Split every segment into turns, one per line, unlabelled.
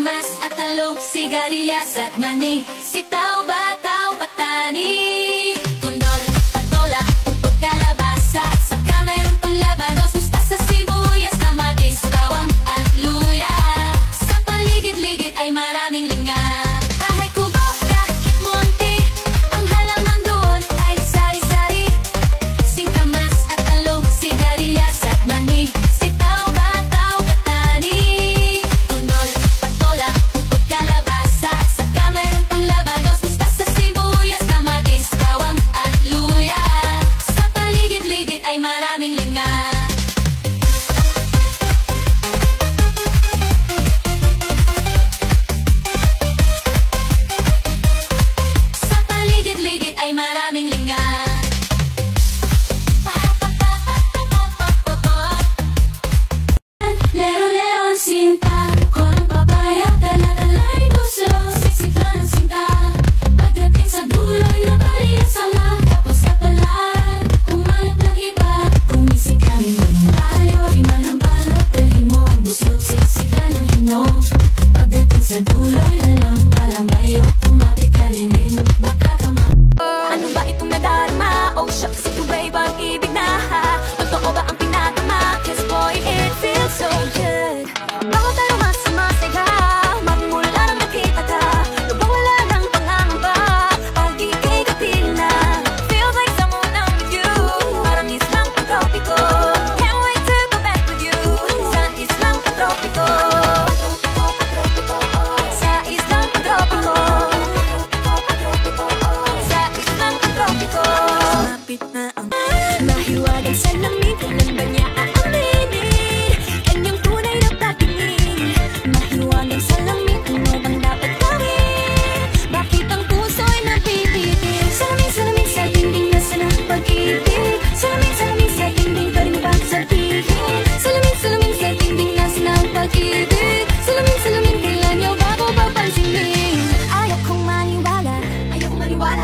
Singkamas at talong, sigarilyas at mani, sitaw, bataw, patani, tundol, patola, upot, kalabasa, saka mayroon pang labanos, mustasa, sibuyas, kamatis, bawang at luya. Sa paligid-ligid ay maraming linga. Kahit kubo, kahit monte, ang halaman doon ay sari-sari. Singkamas at talong, sigarilyas at mani, sitaw, bataw, patani, tundol, patola, upot, kalabasa, saka mayroon pang labanos, mustasa, sibuyas, kamatis, bawang at luya. Sa paligid-ligid ay maraming linga. Sa paligid-ligid ay maraming linga. Lero-lero ang sinta, korang papaya, dala-dala'y puso, siksika ng sinta. Pagdating sa dulo'y napaliyan sa lang, tapos kapalan, umanap ng iba. Kumising kami ng tayo, iman ang balot, dalhin mo ang busog, siksika ng hinog. Pagdating sa dulo'y lalang, palang bayo, tumapit ka rin, baka kama. Ano ba itong nadarama? Oh shucks, ito ba'y bang ibig na? Totoo ba ang pinatama? Cause boy, it feels so good. Bago tayo masamasaya, magmula nang nakita ka, lubang wala ng pangangamba, pag ika'y kapiling na. Feels like someone I'm with you, parang islang pagtropiko. Can't wait to go back with you, sa islang pagtropiko. Sa islang pagtropiko. Sa islang pagtropiko. Malapit na ang mahiwagang salamin, kailan ba niya aaminin? Kanyang tunay na patingin. Mahiwagang salamin, ano bang dapat gawin? Bakit ang puso'y napipitin? Salamin, salamin sa dingding, nasa ng pag-ibig. Salamin, salamin sa dingding, pwede mo bang sabihin? Salamin, salamin sa dingding, nasa ng pag-ibig. Salamin, salamin, kailan niyo bago papansinin? Ayaw kong maniwala, ayaw kong maniwala.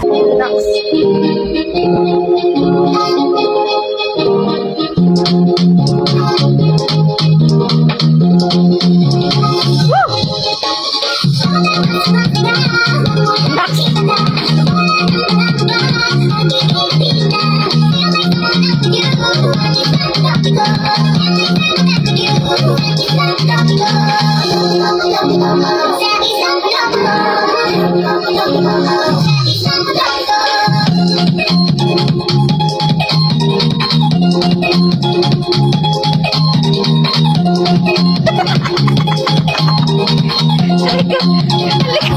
Halika, halika.